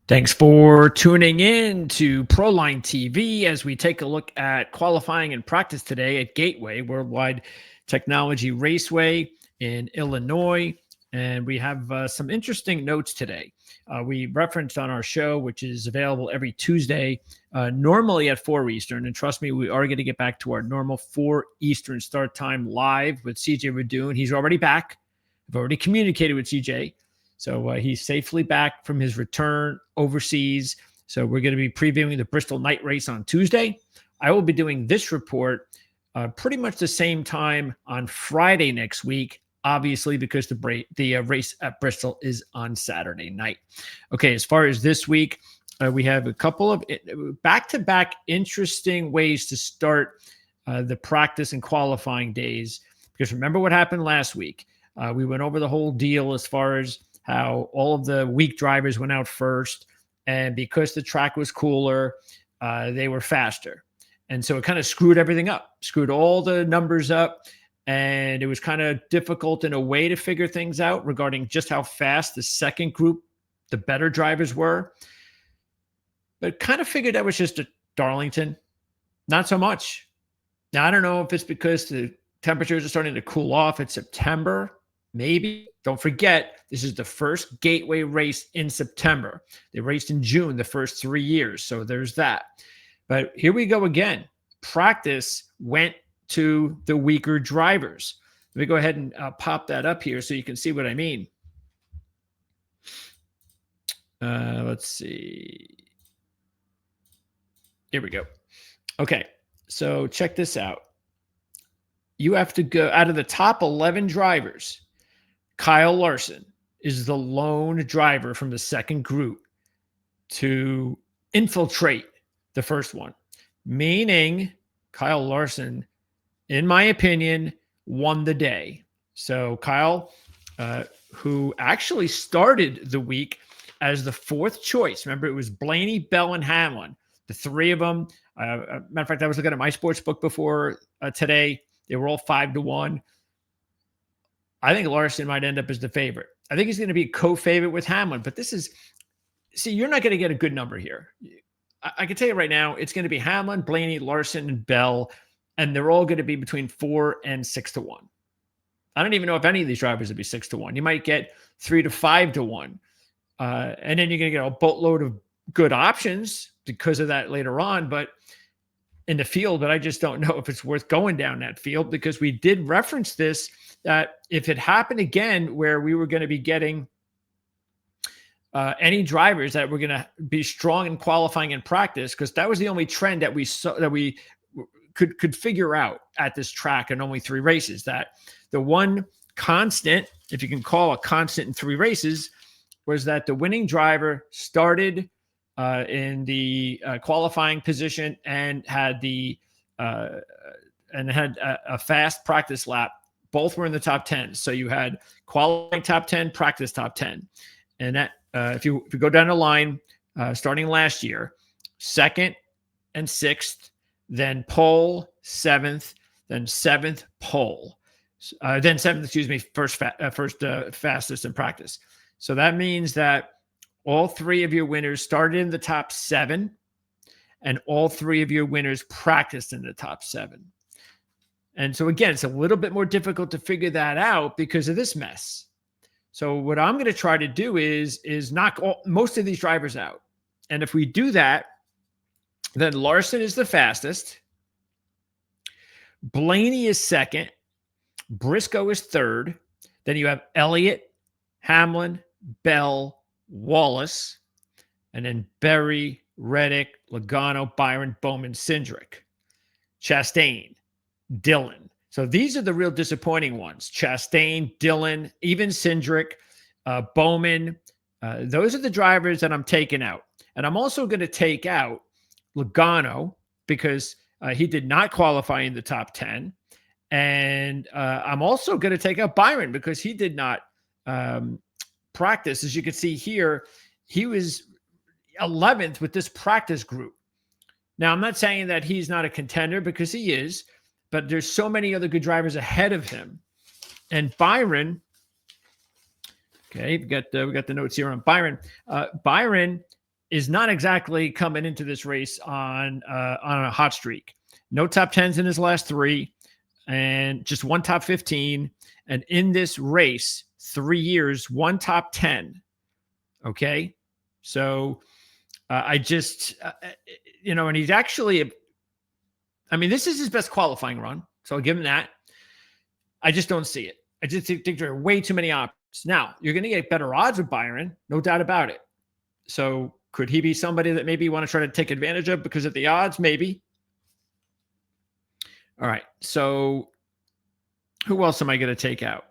Thanks for tuning in to Proline TV as we take a look at qualifying and practice today at Gateway Worldwide Technology Raceway in Illinois. And we have some interesting notes today. We referenced on our show, which is available every Tuesday, normally at 4 Eastern. And trust me, we are going to get back to our normal 4 Eastern start time live with CJ Radoon. He's already back. I've already communicated with CJ. So he's safely back from his return overseas. So we're going to be previewing the Bristol night race on Tuesday. I will be doing this report pretty much the same time on Friday next week, obviously because the race at Bristol is on Saturday night. Okay, as far as this week, we have a couple of back-to-back interesting ways to start the practice and qualifying days. Because remember what happened last week. We went over the whole deal as far as how all of the weak drivers went out first, and because the track was cooler, they were faster. And so it kind of screwed everything up, screwed all the numbers up, and it was kind of difficult in a way to figure things out regarding just how fast the second group, the better drivers were. But kind of figured that was just a Darlington. Not so much. Now, I don't know if it's because the temperatures are starting to cool off. It's September. Maybe. Don't forget, this is the first Gateway race in September. They raced in June the first 3 years, so there's that. But here we go again. Practice went to the weaker drivers. Let me go ahead and pop that up here so you can see what I mean. Let's see. Here we go. Okay, so check this out. You have to go out of the top 11 drivers. Kyle Larson is the lone driver from the second group to infiltrate the first one, meaning Kyle Larson, in my opinion, won the day. So Kyle, who actually started the week as the fourth choice. Remember, it was Blaney, Bell, and Hamlin. The three of them. Matter of fact, I was looking at my sports book before today. They were all 5-1. I think Larson might end up as the favorite. I think he's going to be a co-favorite with Hamlin, but you're not going to get a good number here. I can tell you right now, it's going to be Hamlin, Blaney, Larson, and Bell, and they're all going to be between 4 and 6-1. I don't even know if any of these drivers would be 6-1. You might get 3 to 5-1. And then you're going to get a boatload of good options because of that later on, but in the field, but I just don't know if it's worth going down that field because we did reference this, that if it happened again where we were going to be getting any drivers that were going to be strong in qualifying and practice, because that was the only trend that we saw, that we could figure out at this track in only 3 races, that the one constant, if you can call a constant in 3 races, was that the winning driver started in the qualifying position and had a fast practice lap. Both were in the top 10. So you had qualifying top 10, practice top 10. And that if you go down the line, starting last year, 2nd and 6th, then pole, 7th, then 7th pole, then 7th, first fastest in practice. So that means that all 3 of your winners started in the top 7, and all 3 of your winners practiced in the top 7. And so again, it's a little bit more difficult to figure that out because of this mess. So what I'm going to try to do is knock most of these drivers out. And if we do that, then Larson is the fastest. Blaney is 2nd. Briscoe is 3rd. Then you have Elliott, Hamlin, Bell, Wallace, and then Berry, Reddick, Logano, Byron, Bowman, Cindric, Chastain, Dillon. So these are the real disappointing ones. Chastain, Dillon, even Cindric, Bowman. Those are the drivers that I'm taking out. And I'm also going to take out Logano because he did not qualify in the top 10. And I'm also going to take out Byron because he did not practice. As you can see here, he was 11th with this practice group. Now, I'm not saying that he's not a contender because he is, but there's so many other good drivers ahead of him. And Byron, okay, we got the notes here on Byron. Byron is not exactly coming into this race on a hot streak. No top 10s in his last three, and just one top 15. And in this race, 3 years, one top 10. Okay. So I just, and he's actually, I mean, this is his best qualifying run. So I'll give him that. I just don't see it. I just think there are way too many options. Now, you're going to get better odds with Byron, no doubt about it. So could he be somebody that maybe you want to try to take advantage of because of the odds? Maybe. All right. So who else am I going to take out?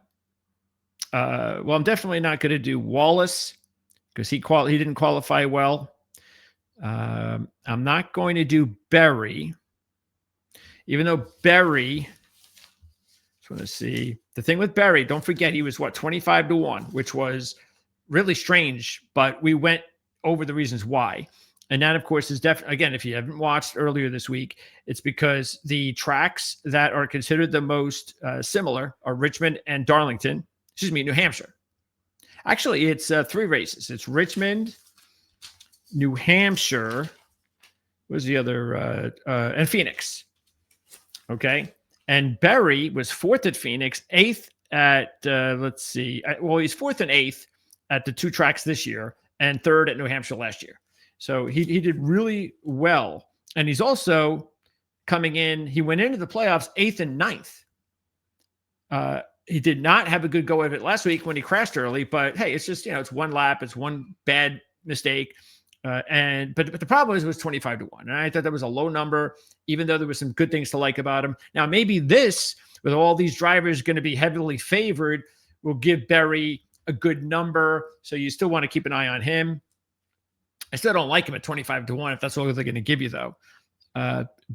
Well, I'm definitely not going to do Wallace because he didn't qualify well. I'm not going to do Berry, even though Berry. Just want to see the thing with Berry. Don't forget he was 25-1, which was really strange, but we went over the reasons why. And that, of course, is definitely, again, if you haven't watched earlier this week, it's because the tracks that are considered the most similar are Richmond and New Hampshire. Actually, it's 3 races. It's Richmond, New Hampshire, what's the other, and Phoenix. Okay. And Berry was 4th at Phoenix, 8th at, he's 4th and 8th at the 2 tracks this year, and 3rd at New Hampshire last year. So he did really well. And he's also coming in, he went into the playoffs 8th and 9th. He did not have a good go of it last week when he crashed early, but hey, it's just, it's one lap, it's one bad mistake. But the problem is it was 25-1. And I thought that was a low number, even though there was some good things to like about him. Now, maybe this, with all these drivers going to be heavily favored, will give Berry a good number. So you still want to keep an eye on him. I still don't like him at 25-1 if that's all they're going to give you, though.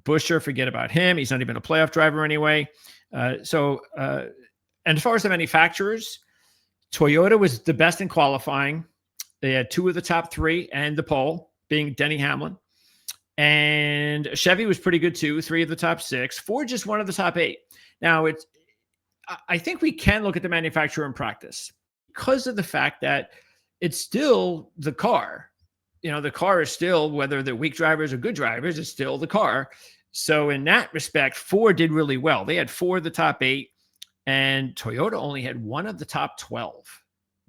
Busher, forget about him. He's not even a playoff driver anyway. And as far as the manufacturers, Toyota was the best in qualifying. They had 2 of the top 3 and the pole, being Denny Hamlin. And Chevy was pretty good too, 3 of the top 6. Ford just 1 of the top 8. Now, I think we can look at the manufacturer in practice because of the fact that it's still the car. The car is still, whether they're weak drivers or good drivers, it's still the car. So in that respect, Ford did really well. They had 4 of the top 8, and Toyota only had 1 of the top 12.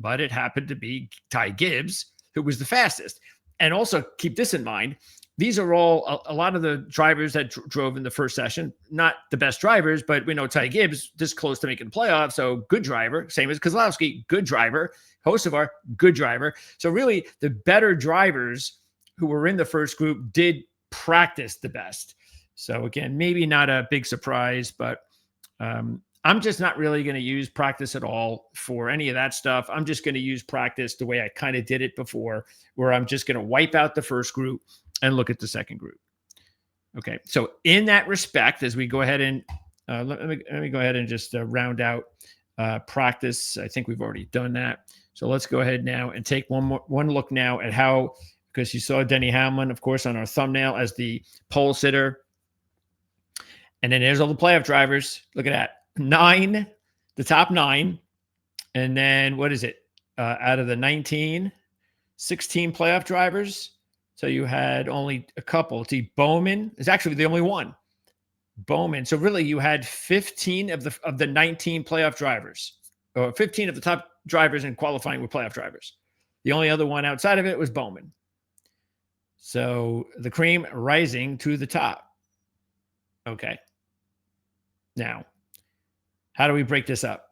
But it happened to be Ty Gibbs, who was the fastest. And also keep this in mind. These are all a lot of the drivers that drove in the first session, not the best drivers, but we know Ty Gibbs this close to making playoffs. So good driver, same as Kozlowski, good driver. Hocevar, good driver. So really the better drivers who were in the first group did practice the best. So again, maybe not a big surprise, but I'm just not really going to use practice at all for any of that stuff. I'm just going to use practice the way I kind of did it before, where I'm just going to wipe out the first group and look at the second group. Okay. So in that respect, as we go ahead and let me go ahead and just round out practice. I think we've already done that. So let's go ahead now and take one look now at how, because you saw Denny Hamlin, of course, on our thumbnail as the pole sitter. And then there's all the playoff drivers. Look at that. 9, the top 9. And then what is it? Out of the 19, 16 playoff drivers. So you had only a couple. See, Bowman is actually the only one. Bowman. So really you had 15 of the 19 playoff drivers, or 15 of the top drivers in qualifying were playoff drivers. The only other one outside of it was Bowman. So the cream rising to the top. Okay. Now, how do we break this up?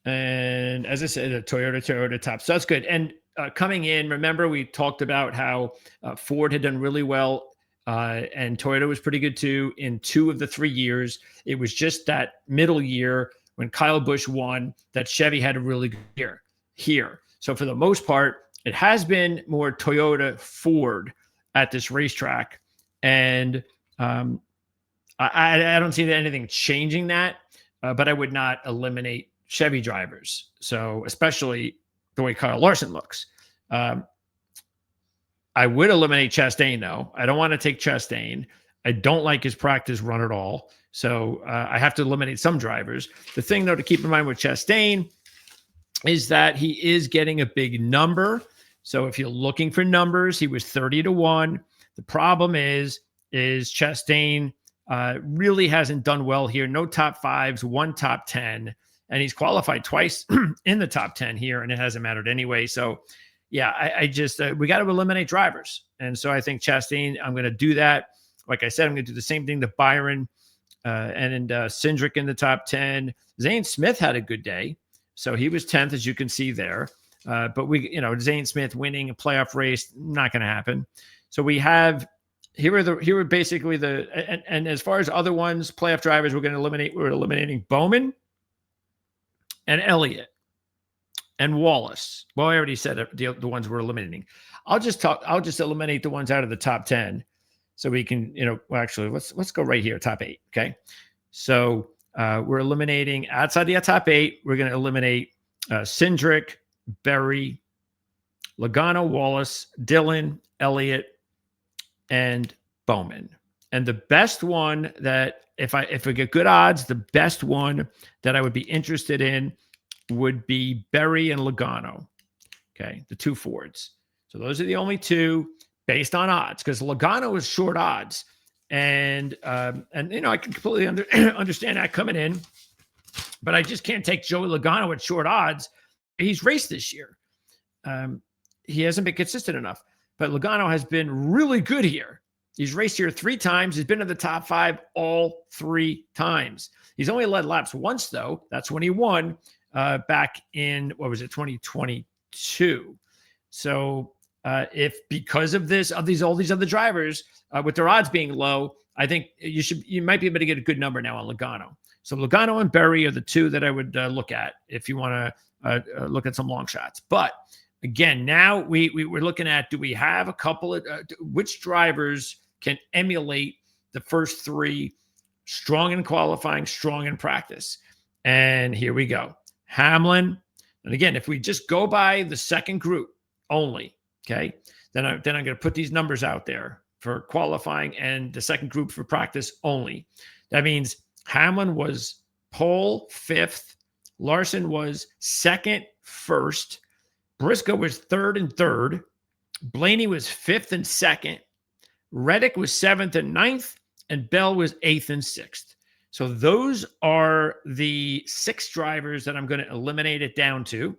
And as I said, a Toyota top. So that's good. And coming in, remember we talked about how Ford had done really well, and Toyota was pretty good too in 2 of the 3 years. It was just that middle year when Kyle Busch won that Chevy had a really good year here. So for the most part, it has been more Toyota Ford at this racetrack. And I don't see anything changing that, but I would not eliminate Chevy drivers. So especially the way Kyle Larson looks. I would eliminate Chastain, though. I don't want to take Chastain. I don't like his practice run at all. So I have to eliminate some drivers. The thing, though, to keep in mind with Chastain is that he is getting a big number. So if you're looking for numbers, he was 30-1. The problem is Chastain really hasn't done well here. No top fives, one top 10, and he's qualified twice in the top 10 here, and it hasn't mattered anyway. So yeah, I just we got to eliminate drivers, and so I think Chastain, I'm going to do that. Like I said, I'm going to do the same thing to Byron and Cindric in the top 10. Zane Smith had a good day, so he was 10th, as you can see there. But Zane Smith winning a playoff race, not going to happen. So we have here are basically and as far as other ones, playoff drivers, we're eliminating Bowman and Elliott and Wallace. Well, I already said the ones we're eliminating. I'll just eliminate the ones out of the top 10. So we can, actually, let's go right here, top 8. Okay. So we're eliminating outside the top 8. We're going to eliminate Cindric, Berry, Logano, Wallace, Dillon, Elliott, and Bowman. And the best one that if we get good odds, the best one that I would be interested in would be Berry and Logano. Okay, the 2 Fords. So those are the only 2 based on odds, because Logano is short odds, and I can completely understand that coming in, but I just can't take Joey Logano at short odds. He's raced this year. He hasn't been consistent enough, but Logano has been really good here. He's raced here 3 times. He's been in the top 5 all 3 times. He's only led laps once, though. That's when he won back in, 2022. So if because of all these other drivers with their odds being low, I think you might be able to get a good number now on Logano. So Logano and Berry are the 2 that I would look at if you want to look at some long shots. But again, now we're looking at, do we have a couple of which drivers can emulate the first 3, strong in qualifying, strong in practice? And here we go. Hamlin. And again, if we just go by the second group only, okay, then I'm going to put these numbers out there for qualifying and the second group for practice only. That means Hamlin was pole 5th, Larson was 2nd, 1st, Briscoe was 3rd and 3rd, Blaney was 5th and 2nd, Reddick was 7th and 9th, and Bell was 8th and 6th. So those are the 6 drivers that I'm going to eliminate it down to.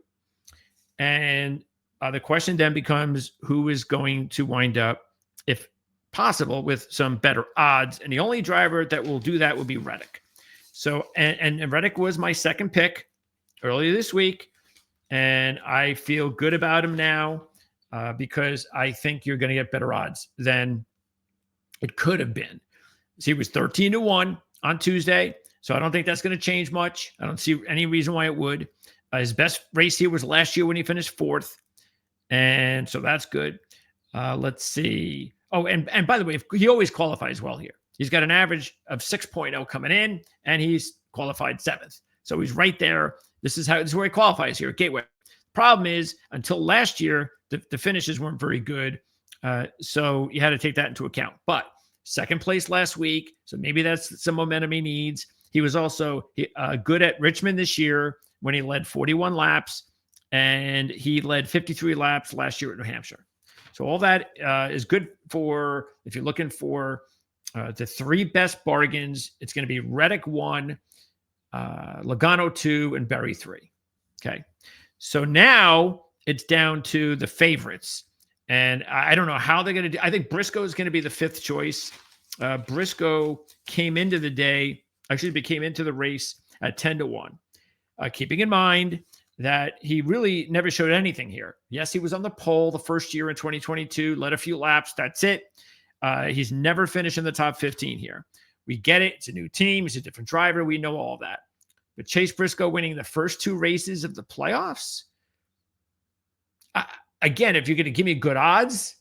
And the question then becomes, who is going to wind up, if possible, with some better odds? And the only driver that will do that will be Reddick. So, and Reddick was my second pick earlier this week. And I feel good about him now because I think you're going to get better odds than it could have been. So he was 13-1 on Tuesday. So I don't think that's going to change much. I don't see any reason why it would. His best race here was last year when he finished 4th. And so that's good. Let's see. Oh, and by the way, he always qualifies well here. He's got an average of 6.0 coming in, and he's qualified 7th. So he's right there. This is where he qualifies here at Gateway. Problem is, until last year, the finishes weren't very good. So you had to take that into account. But second place last week, so maybe that's some momentum he needs. He was also good at Richmond this year when he led 41 laps, and he led 53 laps last year at New Hampshire. So all that is good for, if you're looking for the 3 best bargains, it's going to be Reddick 1, Logano 2, and Berry 3. Okay. So now it's down to the favorites. And I don't know how they're going to do. I think Briscoe is going to be the 5th choice. Briscoe came into the race at 10-1. Keeping in mind that he really never showed anything here. Yes, he was on the pole the first year in 2022, led a few laps. That's it. He's never finished in the top 15 here. We get it. It's a new team. It's a different driver. We know all that. But Chase Briscoe winning the first 2 races of the playoffs, again, if you're going to give me good odds,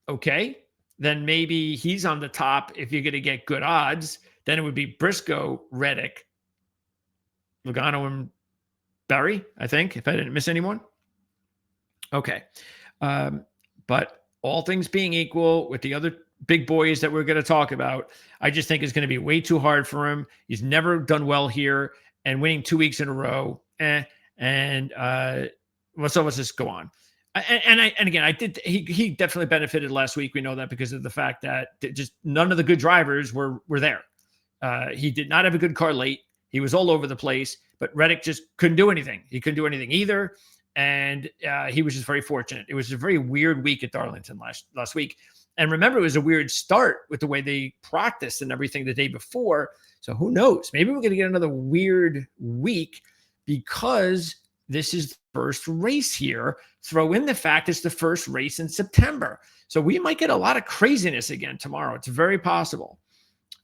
okay, then maybe he's on the top. If you're going to get good odds, then it would be Briscoe, Reddick, Logano, and Berry, I think, if I didn't miss anyone. Okay. But all things being equal, with the other big boys that we're going to talk about, I just think it's going to be way too hard for him. He's never done well here, and winning 2 weeks in a row. So let's just go on. And again, I did. He definitely benefited last week. We know that because of the fact that just none of the good drivers were there. He did not have a good car late. He was all over the place, but Reddick just couldn't do anything. He couldn't do anything either, and he was just very fortunate. It was a very weird week at Darlington last week, and remember, it was a weird start with the way they practiced and everything the day before. So who knows? Maybe we're going to get another weird week because this is the first race here. Throw in the fact it's the first race in September. So we might get a lot of craziness again tomorrow. It's very possible.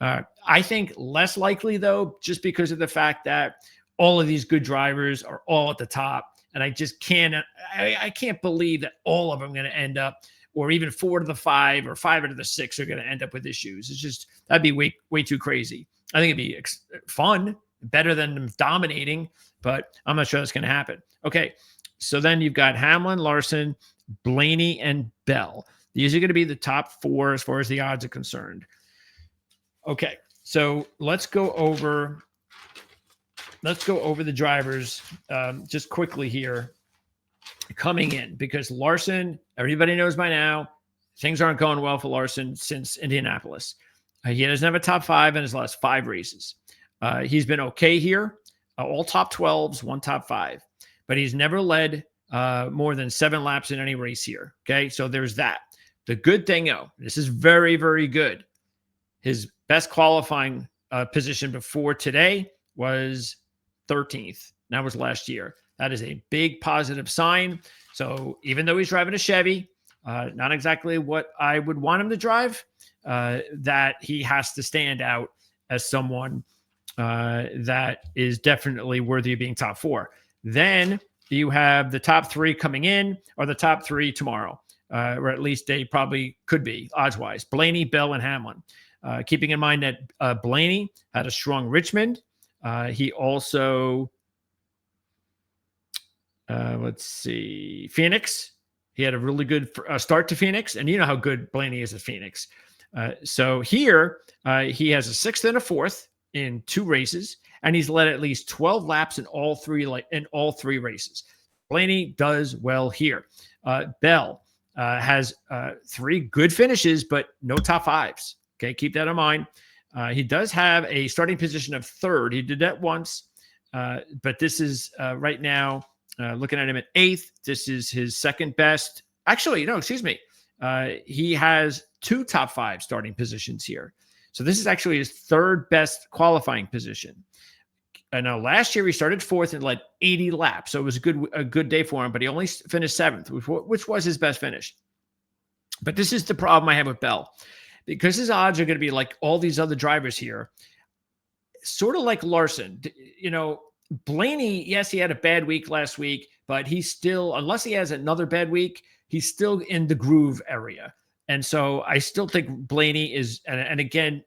I think less likely, though, just because of the fact that all of these good drivers are all at the top. And I just I can't believe that all of them are going to end up, or even 4 to the 5 or 5 out of the 6 are going to end up with issues. It's just, that'd be way too crazy. I think it'd be fun, better than them dominating, but I'm not sure that's going to happen. Okay. So then you've got Hamlin, Larson, Blaney, and Bell. These are going to be the top 4 as far as the odds are concerned. Okay, so let's go over the drivers just quickly here coming in, because Larson, everybody knows by now, things aren't going well for Larson since Indianapolis. He doesn't have a top 5 in his last 5 races. He's been okay here, all top 12s, 1 top 5, but he's never led more than 7 laps in any race here. Okay, so there's that. The good thing, this is very, very good. His best qualifying position before today was 13th. That was last year. That is a big positive sign. So even though he's driving a Chevy, not exactly what I would want him to drive, that he has to stand out as someone that is definitely worthy of being top 4. Then you have the top 3 coming in, or the top 3 tomorrow, or at least they probably could be odds-wise. Blaney, Bell, and Hamlin. Keeping in mind that Blaney had a strong Richmond. He also, let's see, Phoenix. He had a really good start to Phoenix, and you know how good Blaney is at Phoenix. So here, he has a 6th and a 4th in 2 races, and he's led at least 12 laps in all 3 races. Blaney does well here. Bell has 3 good finishes, but no top 5s. Okay, keep that in mind. He does have a starting position of 3rd. He did that once, but this is right now looking at him at 8th. This is his 2nd best. Actually, no, excuse me. He has 2 top 5 starting positions here. So this is actually his 3rd best qualifying position. I know last year he started 4th and led 80 laps, so it was a good day for him. But he only finished 7th, which was his best finish. But this is the problem I have with Bell. Because his odds are going to be like all these other drivers here, sort of like Larson. Blaney, yes, he had a bad week last week, but he's still, unless he has another bad week, he's still in the groove area. And so I still think Blaney is, and again,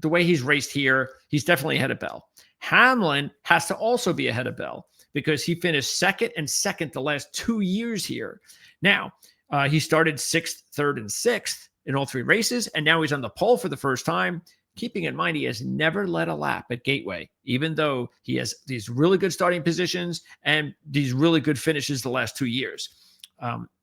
the way he's raced here, he's definitely ahead of Bell. Hamlin has to also be ahead of Bell because he finished 2nd and 2nd the last 2 years here. Now, he started 6th, 3rd, and 6th in all 3 races, and now he's on the pole for the first time, keeping in mind he has never led a lap at Gateway, even though he has these really good starting positions and these really good finishes the last 2 years.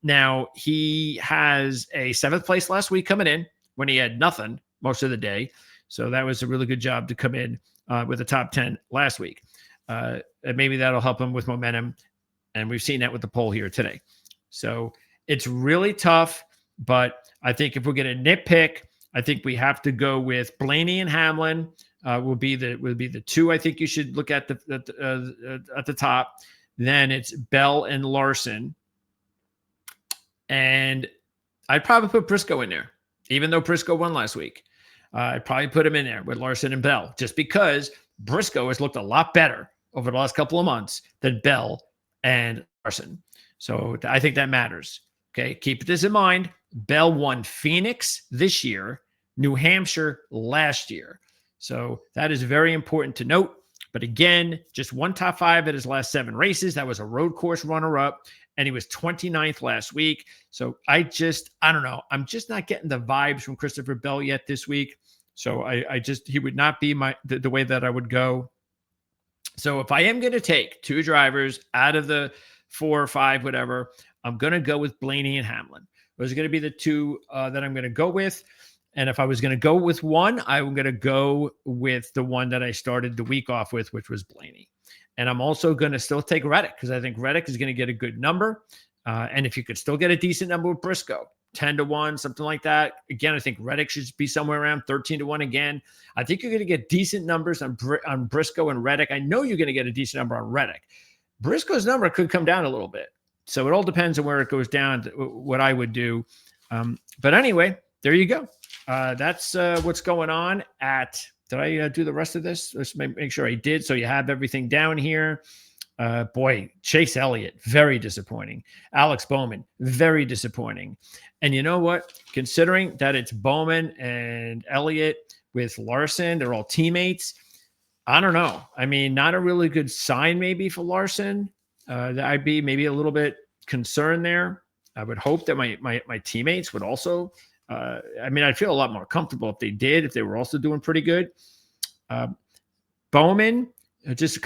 Now, he has a 7th place last week coming in when he had nothing most of the day, so that was a really good job to come in with a top 10 last week. And maybe that'll help him with momentum, and we've seen that with the pole here today. So it's really tough. But I think if we're going to nitpick, I think we have to go with Blaney and Hamlin. Will be the 2 I think you should look at at the top. Then it's Bell and Larson, and I'd probably put Briscoe in there, even though Briscoe won last week. I'd probably put him in there with Larson and Bell, just because Briscoe has looked a lot better over the last couple of months than Bell and Larson. So I think that matters. Okay, keep this in mind. Bell won Phoenix this year, New Hampshire last year. So that is very important to note. But again, just 1 top 5 at his last 7 races. That was a road course runner-up, and he was 29th last week. So I don't know. I'm just not getting the vibes from Christopher Bell yet this week. So he would not be the way that I would go. So if I am going to take 2 drivers out of the 4 or 5, whatever, I'm going to go with Blaney and Hamlin. Those are going to be the two that I'm going to go with. And if I was going to go with one, I'm going to go with the one that I started the week off with, which was Blaney. And I'm also going to still take Reddick because I think Reddick is going to get a good number. And if you could still get a decent number with Briscoe, 10-1, something like that. Again, I think Reddick should be somewhere around 13-1 again. I think you're going to get decent numbers on Briscoe and Reddick. I know you're going to get a decent number on Reddick. Briscoe's number could come down a little bit. So it all depends on where it goes down, what I would do. But anyway, there you go. That's what's going on at, did I do the rest of this? Let's make sure I did. So you have everything down here. Boy, Chase Elliott, very disappointing. Alex Bowman, very disappointing. And you know what? Considering that it's Bowman and Elliott with Larson, they're all teammates. I don't know. I mean, not a really good sign maybe for Larson. I'd be maybe a little bit concerned there. I would hope that my teammates would also. I mean, I'd feel a lot more comfortable if they did, if they were also doing pretty good. Bowman, just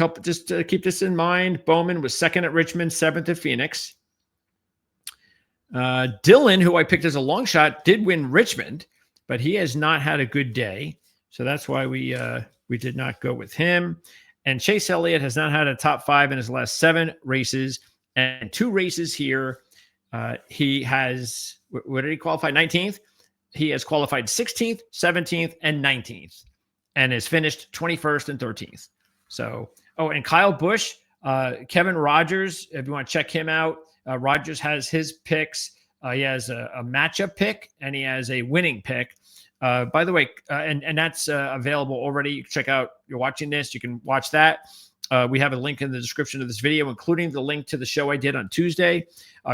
to keep this in mind. Bowman was second at Richmond, seventh at Phoenix. Dylan, who I picked as a long shot, did win Richmond, but he has not had a good day. So that's why we did not go with him. And Chase Elliott has not had a top 5 in his last 7 races and 2 races here. He has, what did he qualify? 19th. He has qualified 16th, 17th, and 19th, and has finished 21st and 13th. So, and Kyle Busch, Kevin Rogers, if you want to check him out, Rogers has his picks. He has a matchup pick and he has a winning pick. By the way, and that's available already. You can check out, you're watching this, you can watch that. We have a link in the description of this video, including the link to the show I did on Tuesday.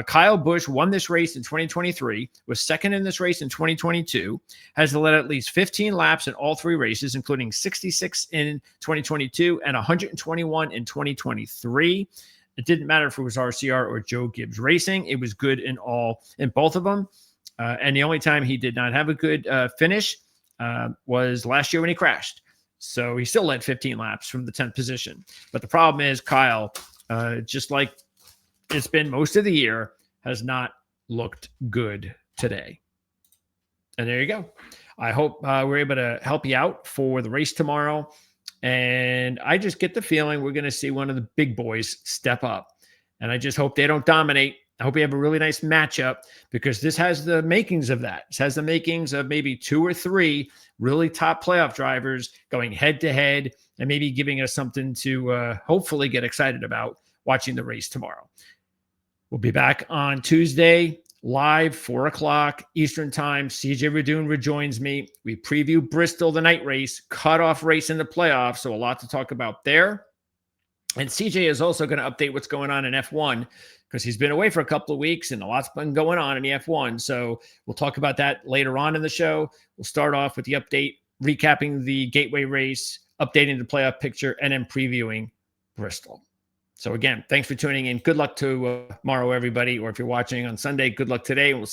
Kyle Busch won this race in 2023, was second in this race in 2022, has led at least 15 laps in all 3 races, including 66 in 2022 and 121 in 2023. It didn't matter if it was RCR or Joe Gibbs Racing. It was good in both of them. And the only time he did not have a good finish was last year when he crashed. So he still led 15 laps from the 10th position. But the problem is Kyle, just like it's been most of the year, has not looked good today. And there you go. I hope we're able to help you out for the race tomorrow. And I just get the feeling we're going to see one of the big boys step up. And I just hope they don't dominate. I hope we have a really nice matchup because this has the makings of that. This has the makings of maybe 2 or 3 really top playoff drivers going head to head and maybe giving us something to hopefully get excited about watching the race tomorrow. We'll be back on Tuesday, live, 4 o'clock Eastern time. CJ Radoon rejoins me. We preview Bristol, the night race, cutoff race in the playoffs. So a lot to talk about there. And CJ is also going to update what's going on in F1 because he's been away for a couple of weeks and a lot's been going on in the F1. So we'll talk about that later on in the show. We'll start off with the update, recapping the Gateway race, updating the playoff picture, and then previewing Bristol. So again, thanks for tuning in. Good luck tomorrow, everybody. Or if you're watching on Sunday, good luck today. We'll